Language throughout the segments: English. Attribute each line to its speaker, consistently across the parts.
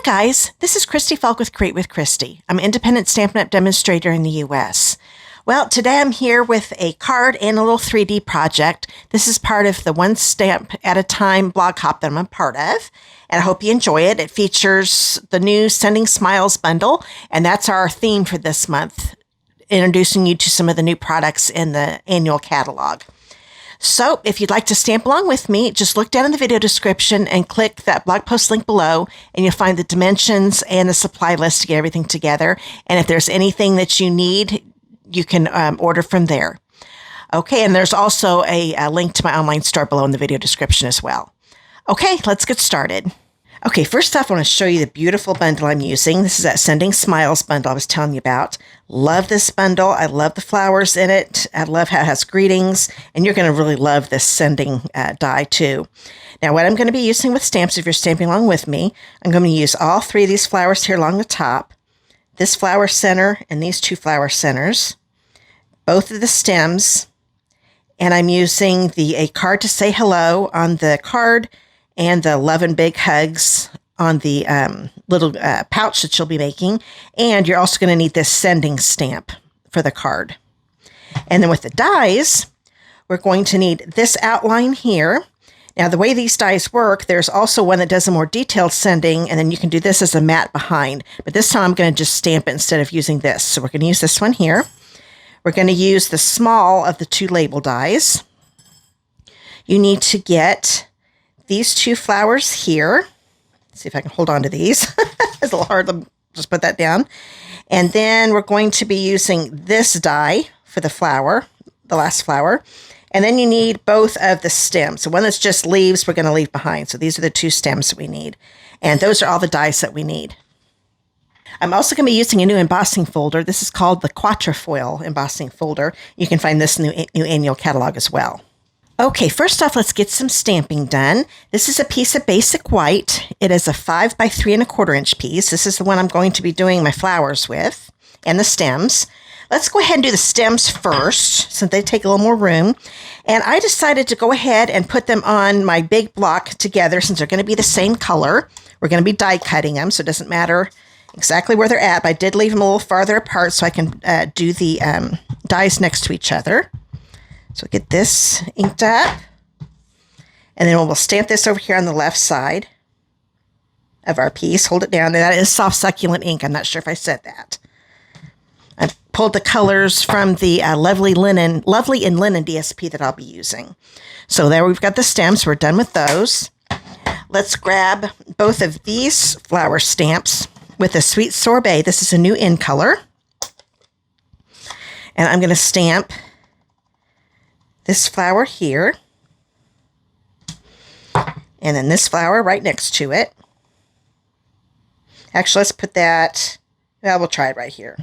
Speaker 1: guys, this is Christy Fulk with Create with Christy. I'm an independent Stampin' Up! Demonstrator in the U.S. Well, today I'm here with a card and a little 3D project. This is part of the One Stamp at a Time blog hop that I'm a part of, and I hope you enjoy it. It features the new Sending Smiles bundle, and that's our theme for this month, introducing you to some of the new products in the annual catalog. So if you'd like to stamp along with me, just look down in the video description and click that blog post link below, and you'll find the dimensions and the supply list to get everything together. And if there's anything that you need, you can order from there. Okay, and there's also a link to my online store below in the video description as well. Okay, let's get started. Okay, first off, I want to show you the beautiful bundle I'm using. This is that Sending Smiles bundle I was telling you about. Love this bundle. I love the flowers in it. I love how it has greetings, and you're going to really love this sending die too. Now, what I'm going to be using with stamps, if you're stamping along with me, I'm going to use all three of these flowers here along the top, this flower center and these two flower centers, both of the stems, and I'm using a card to say hello on the card and the love and big hugs on the little pouch that you'll be making. And you're also going to need this sending stamp for the card. And then with the dies, we're going to need this outline here. Now, the way these dies work, there's also one that does a more detailed sending, and then you can do this as a matte behind. But this time I'm going to just stamp it instead of using this. So we're going to use this one here. We're going to use the small of the two label dies. You need to get these two flowers here. Let's see if I can hold on to these. It's a little hard to just put that down. And then we're going to be using this die for the flower, the last flower. And then you need both of the stems. So one that's just leaves, we're going to leave behind. So these are the two stems that we need. And those are all the dies that we need. I'm also going to be using a new embossing folder. This is called the Quatrefoil embossing folder. You can find this in the new annual catalog as well. Okay, first off, let's get some stamping done. This is a piece of basic white. It is a 5 by 3 1/4 inch piece. This is the one I'm going to be doing my flowers with and the stems. Let's go ahead and do the stems first, since they take a little more room. And I decided to go ahead and put them on my big block together, since they're going to be the same color. We're going to be die cutting them, so it doesn't matter exactly where they're at, but I did leave them a little farther apart so I can do the dies next to each other. So get this inked up, and then we'll stamp this over here on the left side of our piece. Hold it down. That is soft succulent ink. I'm not sure if I said that. I pulled the colors from the Lovely in Linen DSP that I'll be using. So there we've got the stems. We're done with those. Let's grab both of these flower stamps with a Sweet Sorbet. This is a new in color. And I'm going to stamp this flower here, and then this flower right next to it. Actually, let's put that, well, we'll try it right here.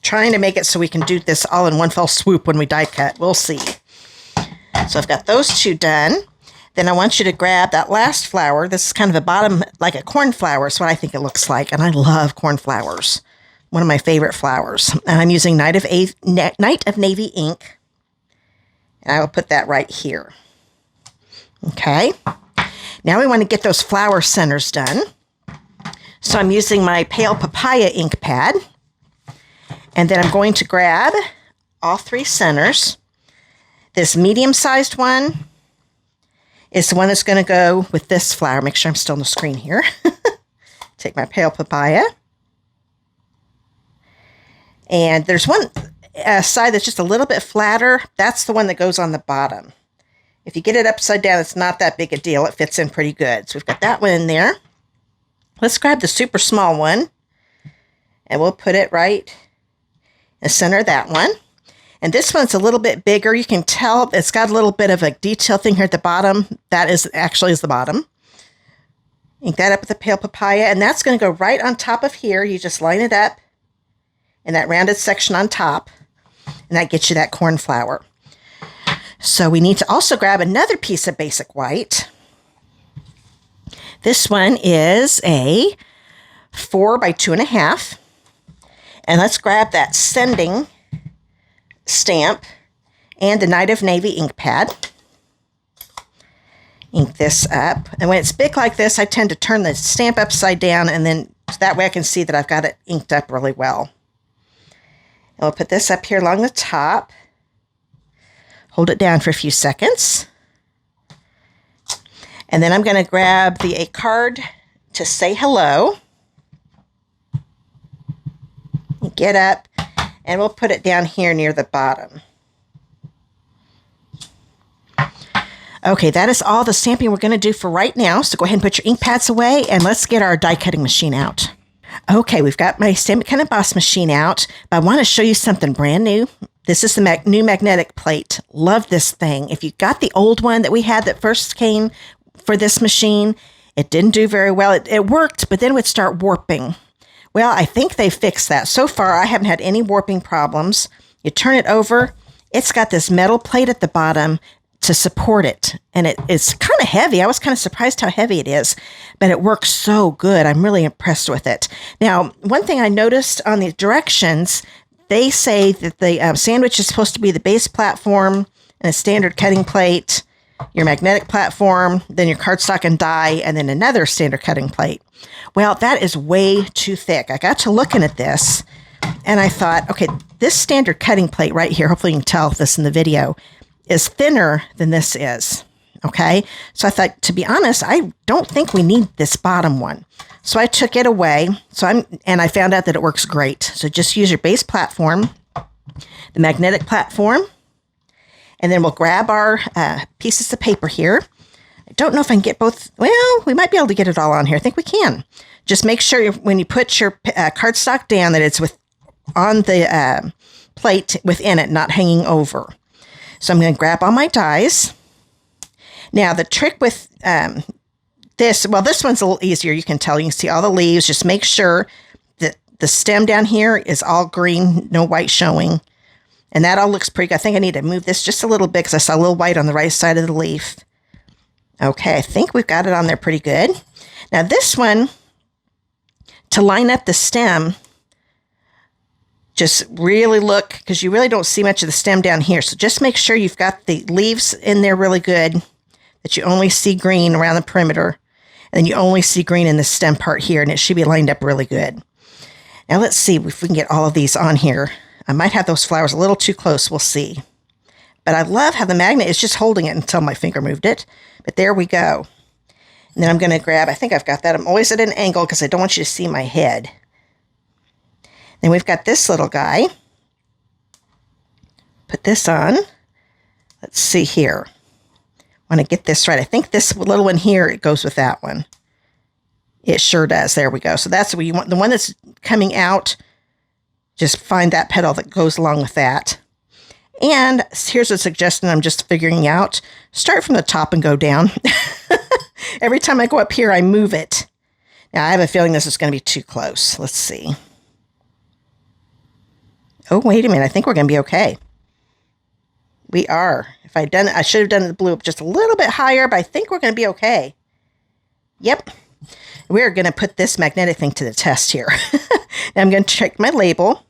Speaker 1: Trying to make it so we can do this all in one fell swoop when we die cut. We'll see. So I've got those two done. Then I want you to grab that last flower. This is kind of a bottom, like a cornflower is what I think it looks like, and I love cornflowers. One of my favorite flowers. And I'm using Night of Navy ink. And I will put that right here. Okay. Now we want to get those flower centers done. So I'm using my Pale Papaya ink pad. And then I'm going to grab all three centers. This medium-sized one is the one that's going to go with this flower. Make sure I'm still on the screen here. Take my Pale Papaya. And there's one side that's just a little bit flatter. That's the one that goes on the bottom. If you get it upside down, it's not that big a deal. It fits in pretty good. So we've got that one in there. Let's grab the super small one, and we'll put it right in the center of that one. And this one's a little bit bigger. You can tell it's got a little bit of a detail thing here at the bottom. That is the bottom. Ink that up with the Pale Papaya, and that's going to go right on top of here. You just line it up in that rounded section on top, and that gets you that cornflower. So we need to also grab another piece of basic white. This one is a 4 by 2 1/2. And let's grab that sending stamp and the Night of Navy ink pad. ink this up. And when it's big like this, I tend to turn the stamp upside down, and then that way I can see that I've got it inked up really well. And we'll put this up here along the top. Hold it down for a few seconds. And then I'm going to grab a card to say hello. Get up, and we'll put it down here near the bottom. Okay, that is all the stamping we're going to do for right now. So go ahead and put your ink pads away, and let's get our die cutting machine out. Okay, we've got my Stampin' Up! Emboss machine out, but I want to show you something brand new. This is the new magnetic plate. Love this thing. If you got the old one that we had that first came for this machine, it didn't do very well. It worked, but then it would start warping. Well, I think they fixed that. So far, I haven't had any warping problems. You turn it over, it's got this metal plate at the bottom to support it. And it's kind of heavy. I was kind of surprised how heavy it is, but it works so good. I'm really impressed with it. Now, one thing I noticed on the directions, they say that the sandwich is supposed to be the base platform and a standard cutting plate, your magnetic platform, then your cardstock and die, and then another standard cutting plate. Well, that is way too thick. I got to looking at this, and I thought, okay, this standard cutting plate right here, hopefully you can tell this in the video, is thinner than this is, okay? So I thought, to be honest, I don't think we need this bottom one. So I took it away, and I found out that it works great. So just use your base platform, the magnetic platform, and then we'll grab our pieces of paper here. I don't know if I can get both. Well, we might be able to get it all on here. I think we can. Just make sure when you put your cardstock down that it's on the plate within it, not hanging over. So I'm going to grab all my dies. Now, the trick with this one's a little easier. You can tell. You can see all the leaves. Just make sure that the stem down here is all green, no white showing. And that all looks pretty good. I think I need to move this just a little bit because I saw a little white on the right side of the leaf. Okay, I think we've got it on there pretty good. Now this one, to line up the stem, just really look, because you really don't see much of the stem down here. So just make sure you've got the leaves in there really good, that you only see green around the perimeter, and then you only see green in the stem part here, and it should be lined up really good. Now let's see if we can get all of these on here. I might have those flowers a little too close. We'll see. But I love how the magnet is just holding it until my finger moved it. But there we go. And then I'm going to grab, I think I've got that. I'm always at an angle because I don't want you to see my head. Then we've got this little guy. Put this on. Let's see here. I want to get this right. I think this little one here, it goes with that one. It sure does. There we go. So that's what you want. The one that's coming out, just find that petal that goes along with that. And here's a suggestion I'm just figuring out. Start from the top and go down. Every time I go up here, I move it. Now, I have a feeling this is going to be too close. Let's see. Oh, wait a minute. I think we're going to be okay. We are. If I'd done it, I should have done the blue just a little bit higher, but I think we're going to be okay. Yep. We're going to put this magnetic thing to the test here. Now I'm going to check my label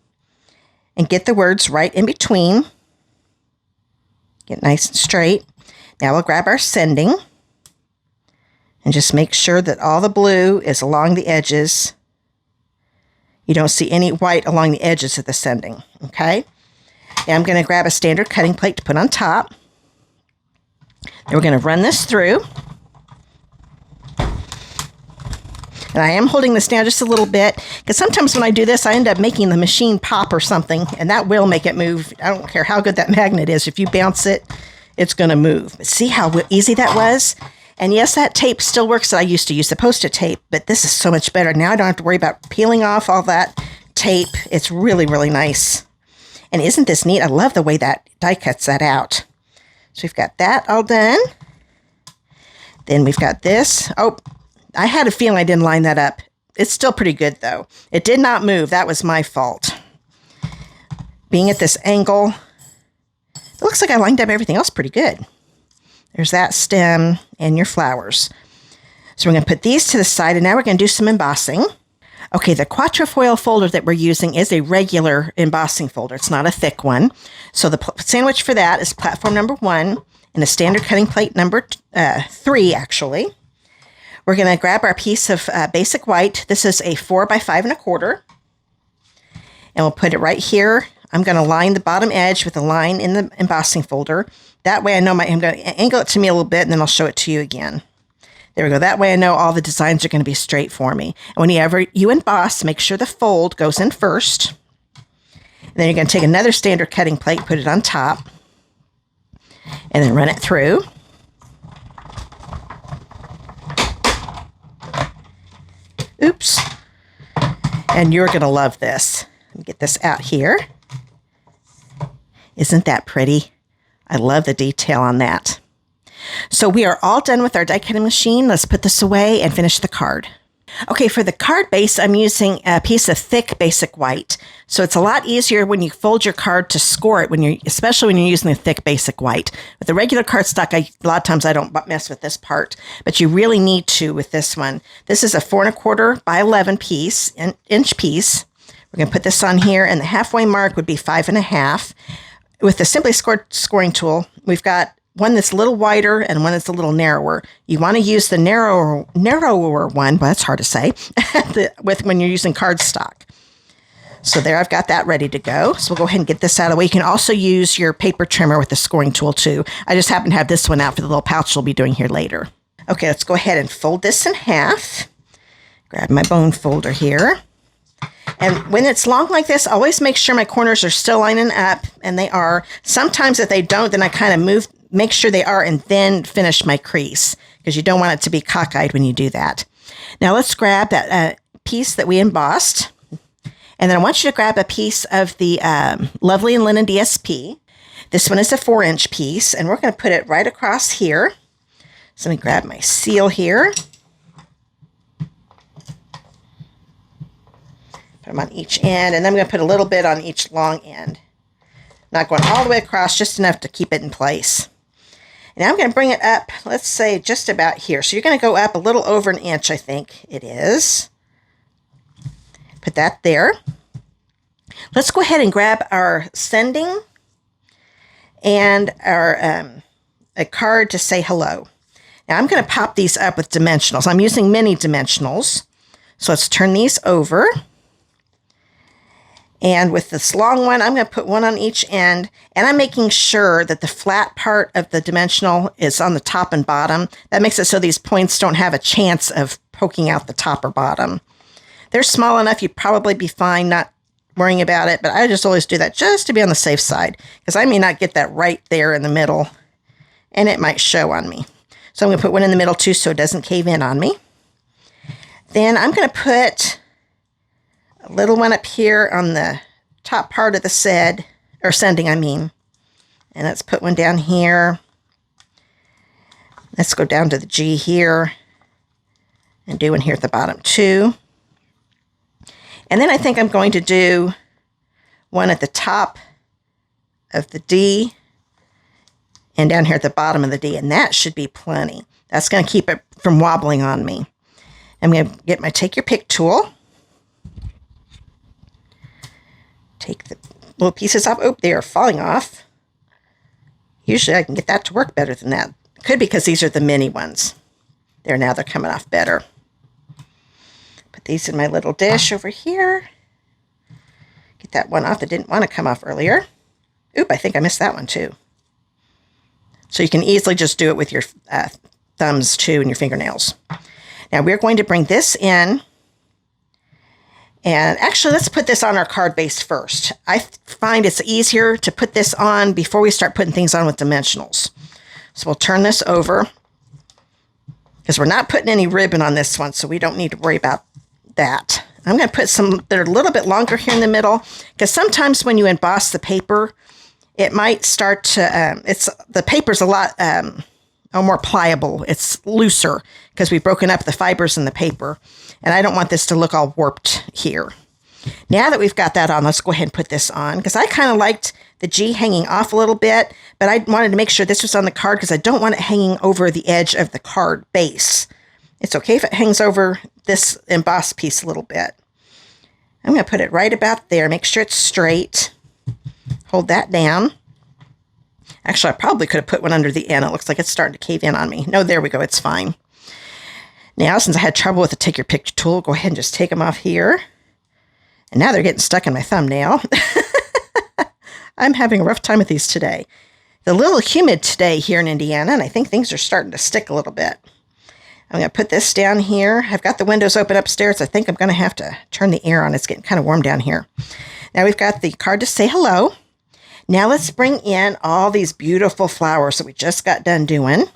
Speaker 1: and get the words right in between. Get nice and straight. Now we'll grab our sending and just make sure that all the blue is along the edges. You don't see any white along the edges of the sending, okay? Now I'm going to grab a standard cutting plate to put on top. Then we're going to run this through. And I am holding this down just a little bit, because sometimes when I do this, I end up making the machine pop or something, and that will make it move. I don't care how good that magnet is. If you bounce it, it's going to move. But see how easy that was? And yes, that tape still works that I used to use, the Post-it tape, but this is so much better. Now I don't have to worry about peeling off all that tape. It's really, really nice. And isn't this neat? I love the way that die cuts that out. So we've got that all done. Then we've got this. Oh, I had a feeling I didn't line that up. It's still pretty good, though. It did not move. That was my fault. Being at this angle, it looks like I lined up everything else pretty good. There's that stem and your flowers. So we're going to put these to the side, and now we're going to do some embossing. Okay, the Quatrefoil folder that we're using is a regular embossing folder. It's not a thick one. So the sandwich for that is platform number 1, in a standard cutting plate number 3, actually. We're going to grab our piece of basic white. This is a 4 by 5 1/4. And we'll put it right here. I'm going to line the bottom edge with a line in the embossing folder. That way I know I'm going to angle it to me a little bit, and then I'll show it to you again. There we go. That way I know all the designs are going to be straight for me. And whenever you emboss, make sure the fold goes in first. And then you're going to take another standard cutting plate, put it on top, and then run it through. Oops. And you're going to love this. Let me get this out here. Isn't that pretty? I love the detail on that. So we are all done with our die cutting machine. Let's put this away and finish the card. Okay, for the card base, I'm using a piece of thick basic white. So it's a lot easier when you fold your card to score it, especially when you're using the thick basic white. With the regular cardstock, a lot of times I don't mess with this part, but you really need to with this one. This is a 4 1/4 by 11 inch piece. We're going to put this on here, and the halfway mark would be 5 1/2. With the Simply Scoring tool, we've got one that's a little wider and one that's a little narrower. You want to use the narrower one, well, that's hard to say, when you're using cardstock. So there, I've got that ready to go. So we'll go ahead and get this out of the way. You can also use your paper trimmer with the scoring tool too. I just happen to have this one out for the little pouch we'll be doing here later. Okay, let's go ahead and fold this in half. Grab my bone folder here. And when it's long like this, always make sure my corners are still lining up, and they are. Sometimes if they don't, then I kind of make sure they are, and then finish my crease, because you don't want it to be cockeyed when you do that. Now let's grab that piece that we embossed, and then I want you to grab a piece of the Lovely and Linen DSP. This one is a 4 inch piece, and we're going to put it right across here. So let me grab my seal here. Put them on each end, and then I'm going to put a little bit on each long end. Not going all the way across, just enough to keep it in place. And I'm going to bring it up, let's say just about here. So you're going to go up a little over 1 inch, I think it is. Put that there. Let's go ahead and grab our sending and our a card to say hello. Now I'm going to pop these up with dimensionals. I'm using mini dimensionals. So let's turn these over. And with this long one, I'm going to put one on each end, and I'm making sure that the flat part of the dimensional is on the top and bottom. That makes it so these points don't have a chance of poking out the top or bottom. They're small enough, you'd probably be fine not worrying about it, but I just always do that just to be on the safe side, because I may not get that right there in the middle, and it might show on me. So I'm going to put one in the middle too so it doesn't cave in on me. Then I'm going to put a little one up here on the top part of the sending, I mean. And let's put one down here. Let's go down to the G here and do one here at the bottom too. And then I think I'm going to do one at the top of the D and down here at the bottom of the D, and that should be plenty. That's going to keep it from wobbling on me. I'm going to get my Take Your Pick tool. Take the little pieces off. Oh, they are falling off. Usually I can get that to work better than that. Could be because these are the mini ones. There, now they're coming off better. Put these in my little dish over here. Get that one off that didn't want to come off earlier. Oop, I think I missed that one too. So you can easily just do it with your thumbs too and your fingernails. Now we're going to bring this in. And actually, let's put this on our card base first. I find it's easier to put this on before we start putting things on with dimensionals. So we'll turn this over, because we're not putting any ribbon on this one, so we don't need to worry about that. I'm going to put some that are a little bit longer here in the middle, because sometimes when you emboss the paper, it might start to, the paper's a lot more pliable. It's looser because we've broken up the fibers in the paper. And I don't want this to look all warped here. Now that we've got that on, let's go ahead and put this on, because I kind of liked the G hanging off a little bit, but I wanted to make sure this was on the card because I don't want it hanging over the edge of the card base. It's okay if it hangs over this embossed piece a little bit. I'm going to put it right about there. Make sure it's straight. Hold that down. Actually, I probably could have put one under the end. It looks like it's starting to cave in on me. No, there we go. It's fine. Now, since I had trouble with the Take Your Picture tool, go ahead and just take them off here. And now they're getting stuck in my thumbnail. I'm having a rough time with these today. It's a little humid today here in Indiana, and I think things are starting to stick a little bit. I'm going to put this down here. I've got the windows open upstairs. I think I'm going to have to turn the air on. It's getting kind of warm down here. Now we've got the card to say hello. Now let's bring in all these beautiful flowers that we just got done doing.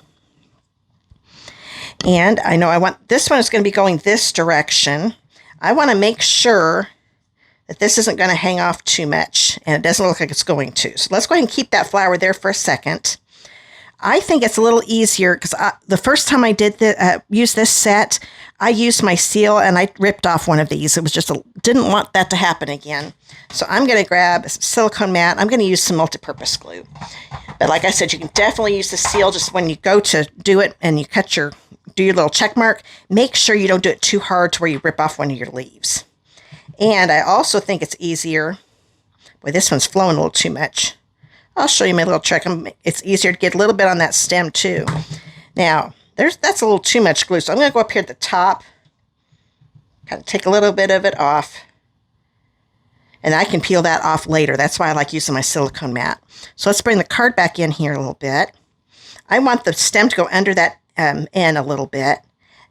Speaker 1: And I know this one is going to be going this direction. I want to make sure that this isn't going to hang off too much, and it doesn't look like it's going to. So let's go ahead and keep that flower there for a second. I think it's a little easier because the first time I did use this set, I used my seal and I ripped off one of these. It was just didn't want that to happen again. So I'm going to grab a silicone mat. I'm going to use some multi-purpose glue. But like I said, you can definitely use the seal just when you go to do it and you do your little check mark. Make sure you don't do it too hard to where you rip off one of your leaves. And I also think it's easier. Boy, this one's flowing a little too much. I'll show you my little trick. It's easier to get a little bit on that stem too. Now, that's a little too much glue. So I'm going to go up here at the top. Kind of take a little bit of it off. And I can peel that off later. That's why I like using my silicone mat. So let's bring the card back in here a little bit. I want the stem to go under that end a little bit.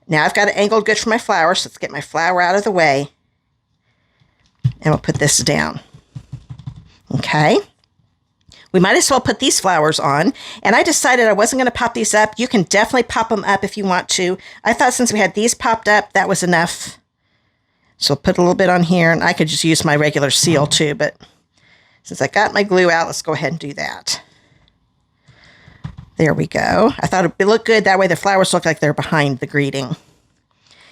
Speaker 1: Now I've got it angled good for my flower. So let's get my flower out of the way. And we'll put this down. Okay. We might as well put these flowers on. And I decided I wasn't going to pop these up. You can definitely pop them up if you want to. I thought since we had these popped up, that was enough. So I'll put a little bit on here. And I could just use my regular seal too. But since I got my glue out, let's go ahead and do that. There we go. I thought it would look good. That way the flowers look like they're behind the greeting.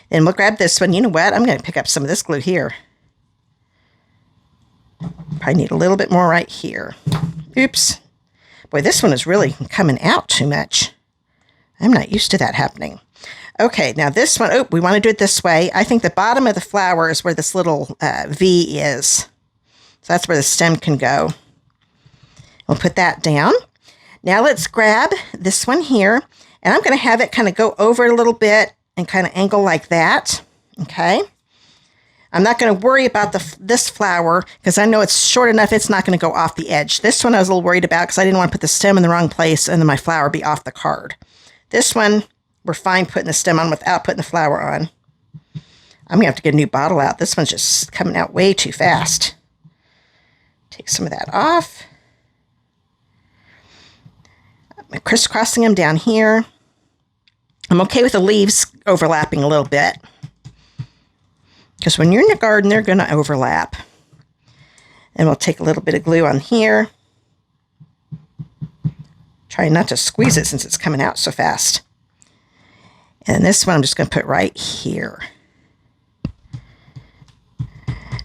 Speaker 1: Then we'll grab this one. You know what? I'm going to pick up some of this glue here. Probably need a little bit more right here. Oops. Boy, this one is really coming out too much. I'm not used to that happening. Okay, now this one, we want to do it this way. I think the bottom of the flower is where this little V is. So that's where the stem can go. We'll put that down. Now let's grab this one here, and I'm going to have it kind of go over a little bit and kind of angle like that. Okay. I'm not going to worry about this flower because I know it's short enough it's not going to go off the edge. This one I was a little worried about because I didn't want to put the stem in the wrong place and then my flower be off the card. This one, we're fine putting the stem on without putting the flower on. I'm going to have to get a new bottle out. This one's just coming out way too fast. Take some of that off. I'm crisscrossing them down here. I'm okay with the leaves overlapping a little bit. Because when you're in the garden, they're going to overlap. And we'll take a little bit of glue on here. Try not to squeeze it since it's coming out so fast. And this one I'm just going to put right here.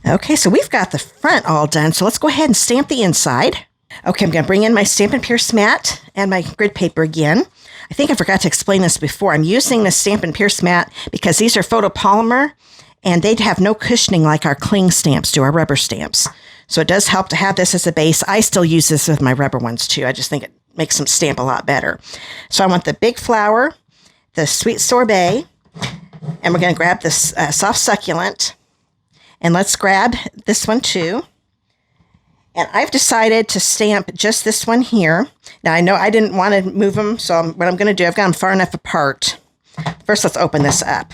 Speaker 1: Okay, so we've got the front all done. So let's go ahead and stamp the inside. Okay, I'm going to bring in my Stampin' Pierce mat and my grid paper again. I think I forgot to explain this before. I'm using the Stampin' Pierce mat because these are photopolymer. And they'd have no cushioning like our cling stamps do, our rubber stamps. So it does help to have this as a base. I still use this with my rubber ones too. I just think it makes them stamp a lot better. So I want the big flower, the sweet sorbet, and we're going to grab this soft succulent. And let's grab this one too. And I've decided to stamp just this one here. Now I know I didn't want to move them, so what I'm going to do, I've got them far enough apart. First, let's open this up.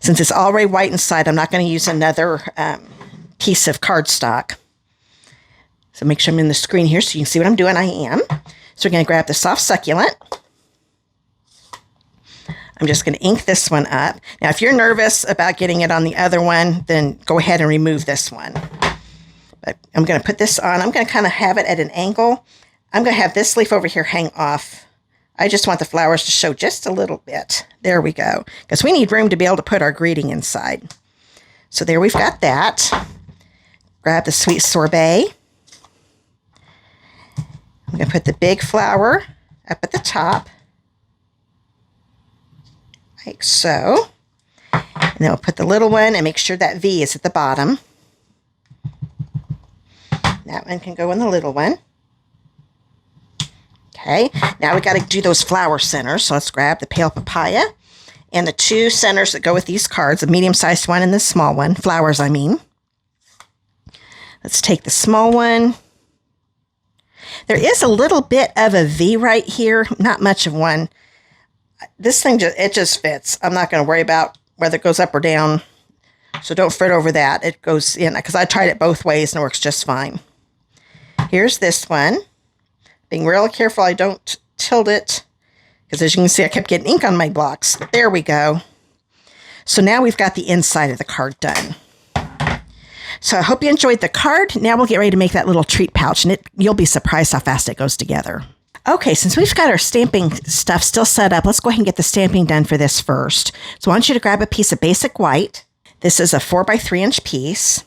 Speaker 1: Since it's already white inside, I'm not going to use another piece of cardstock. So make sure I'm in the screen here so you can see what I'm doing. I am. So we're going to grab the soft succulent. I'm just going to ink this one up. Now, if you're nervous about getting it on the other one, then go ahead and remove this one. But I'm going to put this on. I'm going to kind of have it at an angle. I'm going to have this leaf over here hang off. I just want the flowers to show just a little bit. There we go. Because we need room to be able to put our greeting inside. So there we've got that. Grab the sweet sorbet. I'm going to put the big flower up at the top. Like so. And then we'll put the little one and make sure that V is at the bottom. That one can go in the little one. Okay, now we got to do those flower centers. So let's grab the pale papaya and the 2 centers that go with these cards, the medium-sized one and the small one, flowers I mean. Let's take the small one. There is a little bit of a V right here, not much of one. This thing, it just fits. I'm not going to worry about whether it goes up or down, so don't fret over that. It goes in, because I tried it both ways and it works just fine. Here's this one. Being real careful I don't tilt it, because as you can see, I kept getting ink on my blocks. There we go. So now we've got the inside of the card done. So I hope you enjoyed the card. Now we'll get ready to make that little treat pouch, and you'll be surprised how fast it goes together. Okay, since we've got our stamping stuff still set up, let's go ahead and get the stamping done for this first. So I want you to grab a piece of basic white. This is a 4x3 inch piece.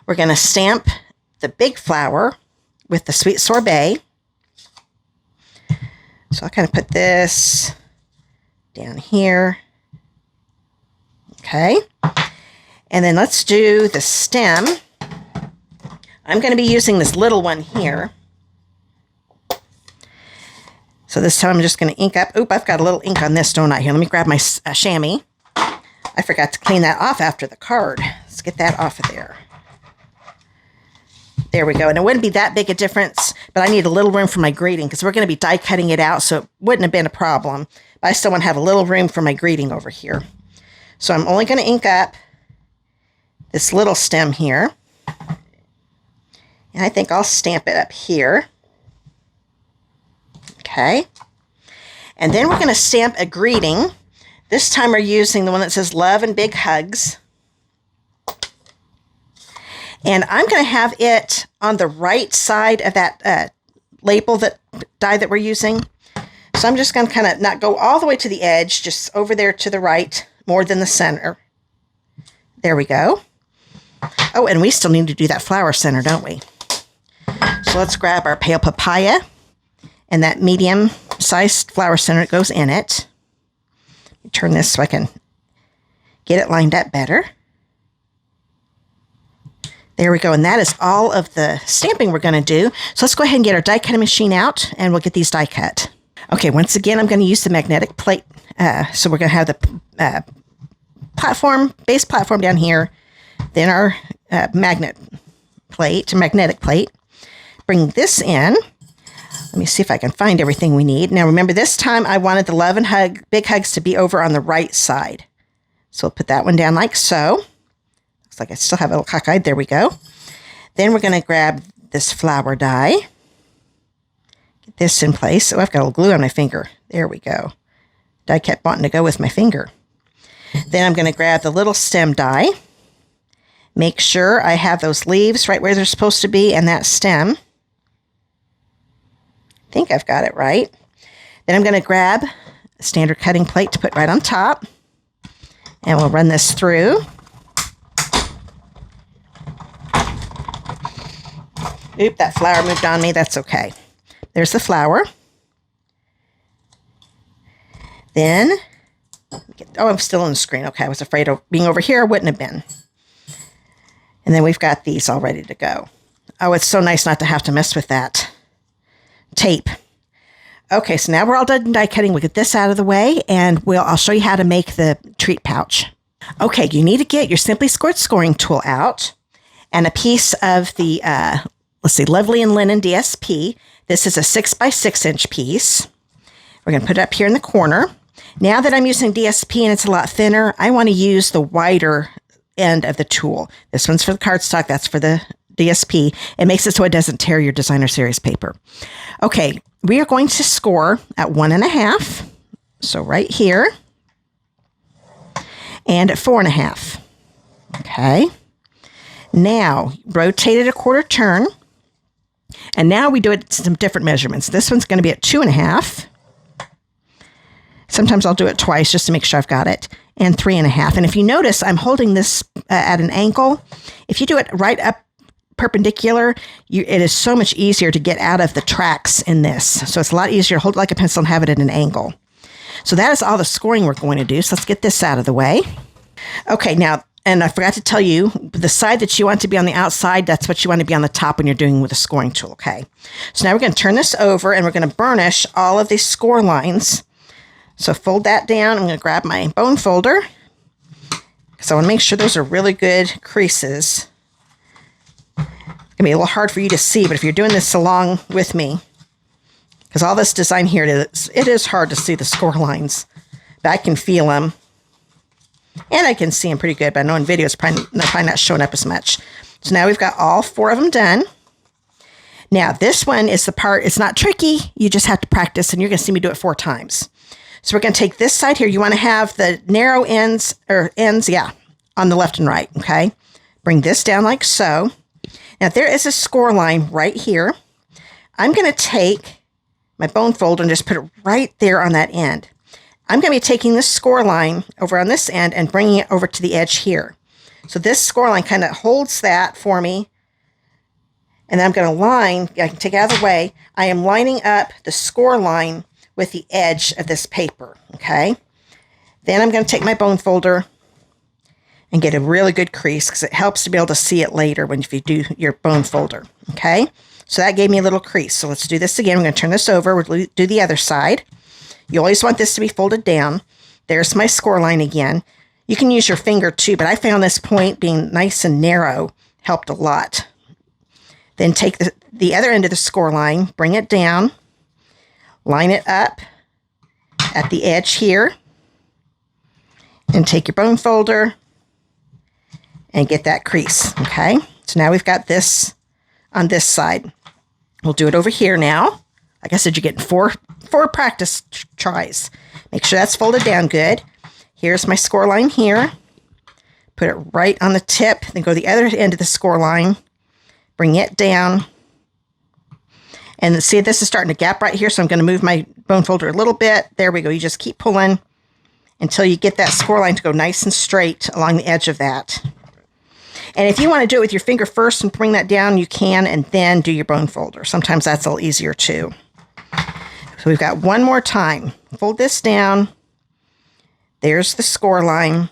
Speaker 1: We're going to stamp the big flower with the sweet sorbet. So I'll kind of put this down here. Okay. And then let's do the stem. I'm going to be using this little one here. So this time I'm just going to ink up. Oop, I've got a little ink on this, don't I? Here, let me grab my chamois. I forgot to clean that off after the card. Let's get that off of there. There we go. And it wouldn't be that big a difference, but I need a little room for my greeting because we're going to be die cutting it out, so it wouldn't have been a problem. But I still want to have a little room for my greeting over here. So I'm only going to ink up this little stem here. And I think I'll stamp it up here. Okay. And then we're going to stamp a greeting. This time we're using the one that says love and big hugs. And I'm going to have it on the right side of that label, that die that we're using. So I'm just going to kind of not go all the way to the edge, just over there to the right, more than the center. There we go. Oh, and we still need to do that flower center, don't we? So let's grab our pale papaya and that medium-sized flower center that goes in it. Turn this so I can get it lined up better. There we go, and that is all of the stamping we're going to do. So let's go ahead and get our die cutting machine out, and we'll get these die cut. Okay, once again, I'm going to use the magnetic plate. So we're going to have the base platform down here, then our magnetic plate. Bring this in. Let me see if I can find everything we need. Now remember, this time I wanted the love and big hugs to be over on the right side. So we'll put that one down like so. Looks like I still have it a little cockeyed. There we go. Then we're going to grab this flower die. Get this in place. Oh, I've got a little glue on my finger. There we go. Die kept wanting to go with my finger. Then I'm going to grab the little stem die. Make sure I have those leaves right where they're supposed to be and that stem. I think I've got it right. Then I'm going to grab a standard cutting plate to put right on top. And we'll run this through. Oop, that flower moved on me. That's okay. There's the flower. Then, oh, I'm still on the screen. Okay, I was afraid of being over here. I wouldn't have been. And then we've got these all ready to go. Oh, it's so nice not to have to mess with that tape. Okay, so now we're all done die cutting. We'll get this out of the way, and I'll show you how to make the treat pouch. Okay, you need to get your Simply Scored scoring tool out and a piece of the, let's see, Lovely and Linen DSP. This is a 6x6 inch piece. We're going to put it up here in the corner. Now that I'm using DSP and it's a lot thinner, I want to use the wider end of the tool. This one's for the cardstock. That's for the DSP. It makes it so it doesn't tear your designer series paper. Okay, we are going to score at 1.5. So right here. And at 4.5. Okay. Now, rotate it a quarter turn. And now we do it some different measurements. This one's going to be at 2.5. Sometimes I'll do it twice just to make sure I've got it. And 3.5. And if you notice, I'm holding this at an angle. If you do it right up perpendicular, it is so much easier to get out of the tracks in this. So it's a lot easier to hold it like a pencil and have it at an angle. So that is all the scoring we're going to do. So let's get this out of the way. Okay, now And I forgot to tell you, the side that you want to be on the outside, that's what you want to be on the top when you're doing with a scoring tool, okay? So now we're going to turn this over and we're going to burnish all of these score lines. So fold that down. I'm going to grab my bone folder because I want to make sure those are really good creases. It's going to be a little hard for you to see, but if you're doing this along with me, because all this design here, it is hard to see the score lines, but I can feel them. And I can see them pretty good, but I know in video it's probably not showing up as much. So now we've got all 4 of them done. Now this one is the part, it's not tricky. You just have to practice, and you're going to see me do it 4 times. So we're going to take this side here. You want to have the narrow ends, on the left and right, okay? Bring this down like so. Now there is a score line right here. I'm going to take my bone folder and just put it right there on that end. I'm going to be taking this score line over on this end and bringing it over to the edge here. So this score line kind of holds that for me. And then I'm going to line, I can take it out of the way. I am lining up the score line with the edge of this paper, okay? Then I'm going to take my bone folder and get a really good crease because it helps to be able to see it later if you do your bone folder, okay? So that gave me a little crease. So let's do this again. I'm going to turn this over. We'll do the other side. You always want this to be folded down. There's my score line again. You can use your finger too, but I found this point being nice and narrow helped a lot. Then take the other end of the score line, bring it down, line it up at the edge here, and take your bone folder and get that crease, okay? So now we've got this on this side. We'll do it over here now. Like I said, you're getting four practice tries. Make sure that's folded down good. Here's my score line here. Put it right on the tip, then go to the other end of the score line, bring it down. And see, this is starting to gap right here, so I'm going to move my bone folder a little bit. There we go. You just keep pulling until you get that score line to go nice and straight along the edge of that. And if you want to do it with your finger first and bring that down, you can, and then do your bone folder. Sometimes that's a little easier too. So we've got one more time. Fold this down. There's the score line.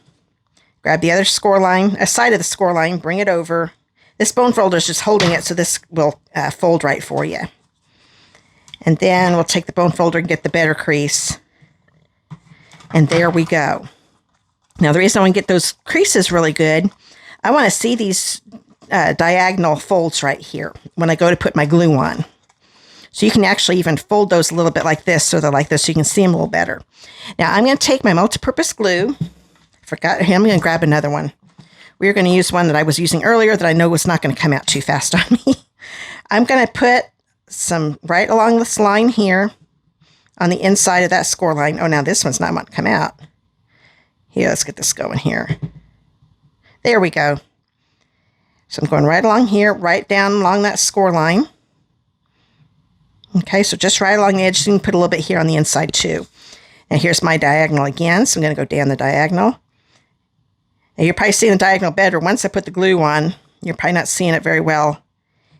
Speaker 1: Grab the other score line, a side of the score line, bring it over. This bone folder is just holding it, so this will fold right for you. And then we'll take the bone folder and get the better crease. And there we go. Now the reason I want to get those creases really good, I want to see these diagonal folds right here when I go to put my glue on. So you can actually even fold those a little bit like this, so they're like this, so you can see them a little better. Now I'm going to take my multi-purpose glue. I'm going to grab another one. We're going to use one that I was using earlier that I know was not going to come out too fast on me. I'm going to put some right along this line here on the inside of that score line. Oh, now this one's not going to come out. Here, let's get this going here. There we go. So I'm going right along here, right down along that score line. Okay, so just right along the edge. You can put a little bit here on the inside too. And here's my diagonal again. So I'm going to go down the diagonal. Now you're probably seeing the diagonal better. Once I put the glue on, you're probably not seeing it very well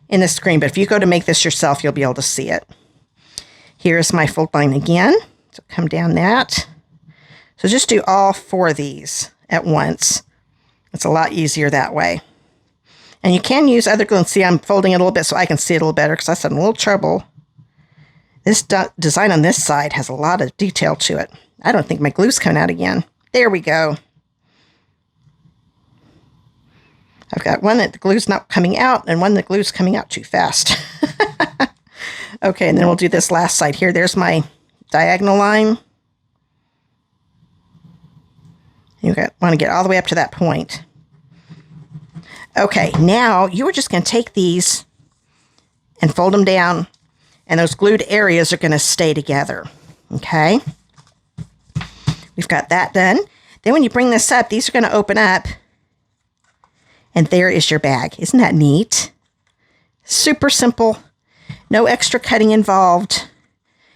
Speaker 1: in the screen. But if you go to make this yourself, you'll be able to see it. Here's my fold line again. So come down that. So just do all 4 of these at once. It's a lot easier that way. And you can use other glue. And see, I'm folding it a little bit so I can see it a little better because I was having a little trouble. This design on this side has a lot of detail to it. I don't think my glue's coming out again. There we go. I've got one that the glue's not coming out and one that glue's coming out too fast. Okay, and then we'll do this last side here. There's my diagonal line. You want to get all the way up to that point. Okay, now you are just going to take these and fold them down, and those glued areas are going to stay together. Okay, we've got that done. Then when you bring this up, these are going to open up, and there is your bag. Isn't that neat? Super simple, no extra cutting involved,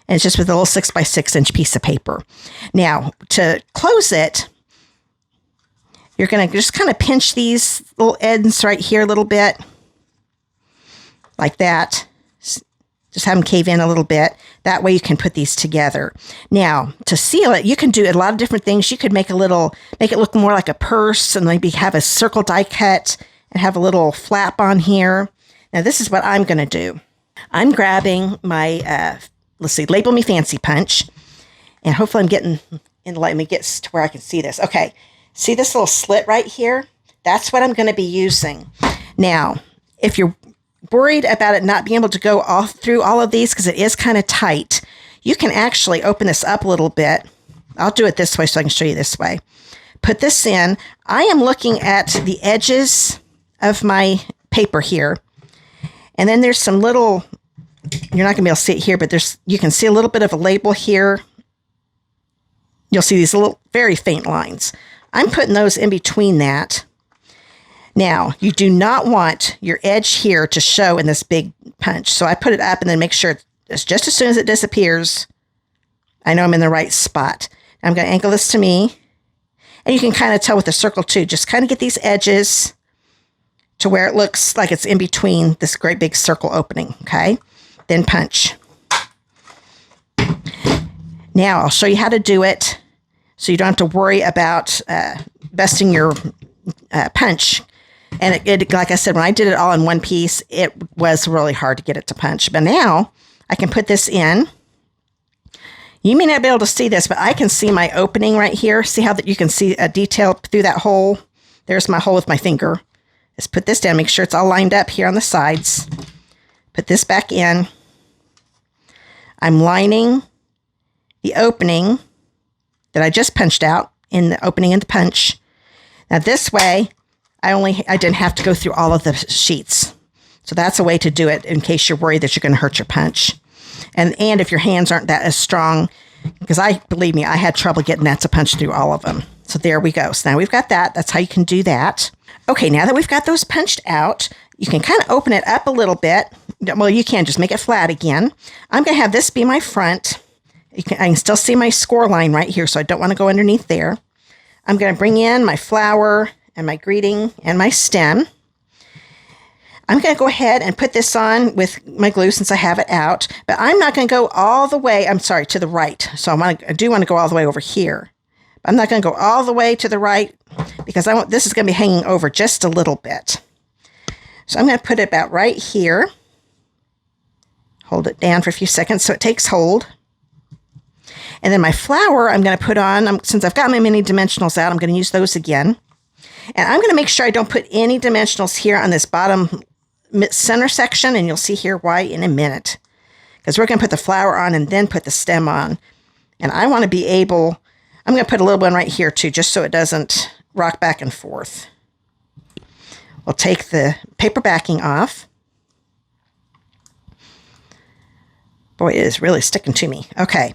Speaker 1: and it's just with a little 6 by 6 inch piece of paper. Now, to close it, you're going to just kind of pinch these little ends right here a little bit, like that. Just have them cave in a little bit. That way you can put these together. Now, to seal it, you can do a lot of different things. You could make it look more like a purse and maybe have a circle die cut and have a little flap on here. Now, this is what I'm going to do. I'm grabbing my, Label Me Fancy punch. And hopefully I'm getting in the light. Let me get to where I can see this. Okay, see this little slit right here? That's what I'm going to be using. Now, if you're worried about it not being able to go all through all of these because it is kind of tight, you can actually open this up a little bit. I'll do it this way so I can show you this way. Put this in. I am looking at the edges of my paper here. And then there's some little, you're not going to be able to see it here, but you can see a little bit of a label here. You'll see these little very faint lines. I'm putting those in between that. Now, you do not want your edge here to show in this big punch. So I put it up and then make sure it's just as soon as it disappears, I know I'm in the right spot. I'm going to angle this to me. And you can kind of tell with the circle too. Just kind of get these edges to where it looks like it's in between this great big circle opening, okay? Then punch. Now, I'll show you how to do it so you don't have to worry about besting your punch. And it, like I said, when I did it all in one piece, it was really hard to get it to punch. But now I can put this in. You may not be able to see this, but I can see my opening right here. See how that you can see a detail through that hole? There's my hole with my finger. Just put this down. Make sure it's all lined up here on the sides. Put this back in. I'm lining the opening that I just punched out in the opening in the punch. Now this way, I didn't have to go through all of the sheets. So that's a way to do it in case you're worried that you're going to hurt your punch. And if your hands aren't that as strong, because believe me, I had trouble getting that to punch through all of them. So there we go. So now we've got that. That's how you can do that. Okay, now that we've got those punched out, you can kind of open it up a little bit. Well, you can just make it flat again. I'm going to have this be my front. I can still see my score line right here, so I don't want to go underneath there. I'm going to bring in my flower and my greeting and my stem. I'm going to go ahead and put this on with my glue since I have it out, but I'm not going to go all the way, to the right. So I do want to go all the way over here. But I'm not going to go all the way to the right because this is going to be hanging over just a little bit. So I'm going to put it about right here. Hold it down for a few seconds so it takes hold. And then my flower I'm going to put on, since I've got my mini dimensionals out, I'm going to use those again. And I'm going to make sure I don't put any dimensionals here on this bottom center section, and you'll see here why in a minute. Because we're going to put the flower on and then put the stem on. And I want to be able, I'm going to put a little one right here too, just so it doesn't rock back and forth. We'll take the paper backing off. Boy, it is really sticking to me. Okay.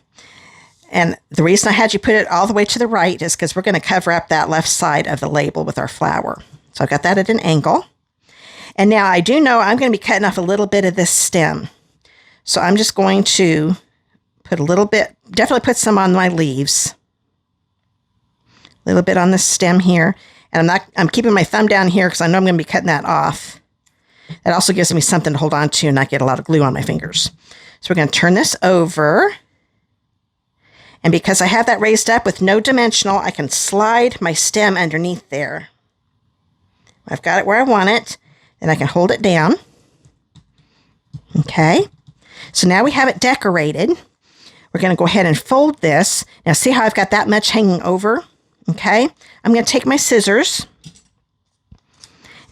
Speaker 1: And the reason I had you put it all the way to the right is because we're going to cover up that left side of the label with our flower. So I've got that at an angle. And now I do know I'm going to be cutting off a little bit of this stem. So I'm just going to put a little bit, definitely put some on my leaves. A little bit on the stem here. And I'm keeping my thumb down here because I know I'm going to be cutting that off. That also gives me something to hold on to and not get a lot of glue on my fingers. So we're going to turn this over. And because I have that raised up with no dimensional, I can slide my stem underneath there. I've got it where I want it, and I can hold it down. Okay. So now we have it decorated. We're going to go ahead and fold this. Now see how I've got that much hanging over? Okay. I'm going to take my scissors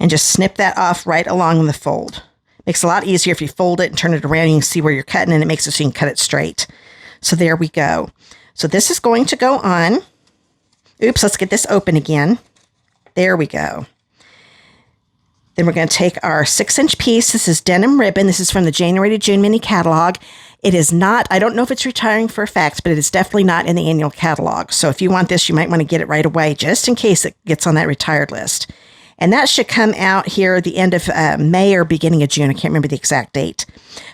Speaker 1: and just snip that off right along the fold. Makes it a lot easier if you fold it and turn it around. You can see where you're cutting, and it makes it so you can cut it straight. So there we go. So this is going to go on. Oops, let's get this open again. There we go. Then we're going to take our 6-inch piece. This is Denim Ribbon. This is from the January to June mini catalog. It is not, I don't know if it's retiring for a fact, but it is definitely not in the annual catalog. So if you want this, you might want to get it right away, just in case it gets on that retired list. And that should come out here at the end of May or beginning of June. I can't remember the exact date.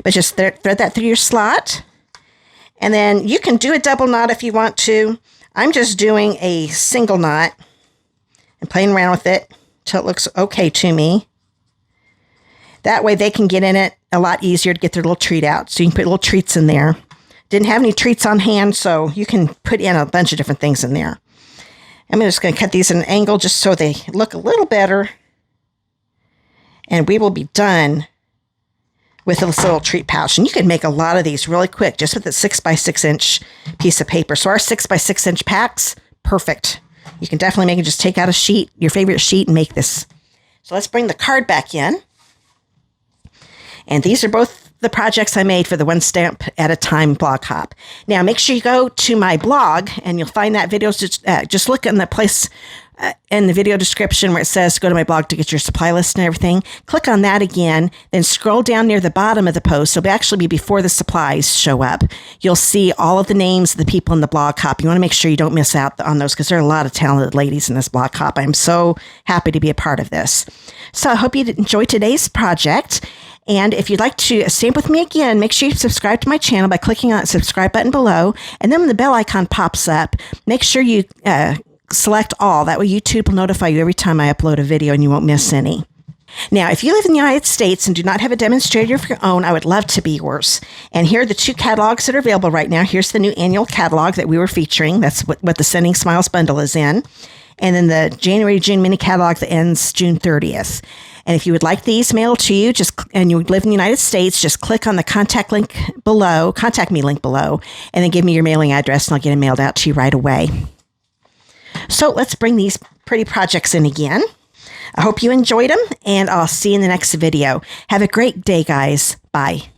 Speaker 1: But just thread that through your slot. And then you can do a double knot if you want to. I'm just doing a single knot and playing around with it till it looks okay to me. That way they can get in it a lot easier to get their little treat out. So you can put little treats in there. Didn't have any treats on hand, so you can put in a bunch of different things in there. I'm just going to cut these at an angle just so they look a little better. And we will be done with this little treat pouch. And you can make a lot of these really quick just with a 6x6 inch piece of paper. So our 6x6 inch packs, perfect. You can definitely make it. Just take out a sheet, your favorite sheet, and make this. So let's bring the card back in. And these are both the projects I made for the One Stamp at a Time blog hop. Now, make sure you go to my blog, and you'll find that video. Just look in the place in the video description where it says go to my blog to get your supply list and everything. Click on that again, then scroll down near the bottom of the post. It'll actually be before the supplies show up. You'll see all of the names of the people in the blog hop. You want to make sure you don't miss out on those because there are a lot of talented ladies in this blog hop. I'm so happy to be a part of this. So I hope you enjoyed today's project. And if you'd like to stamp with me again, make sure you subscribe to my channel by clicking on that subscribe button below. And then when the bell icon pops up, make sure you select all. That way YouTube will notify you every time I upload a video and you won't miss any. Now, if you live in the United States and do not have a demonstrator of your own, I would love to be yours. And here are the 2 catalogs that are available right now. Here's the new annual catalog that we were featuring. That's what the Sending Smiles bundle is in. And then the January to June mini catalog that ends June 30th. And if you would like these mailed to you, and you live in the United States, just click on the contact me link below, and then give me your mailing address, and I'll get them mailed out to you right away. So let's bring these pretty projects in again. I hope you enjoyed them, and I'll see you in the next video. Have a great day, guys. Bye.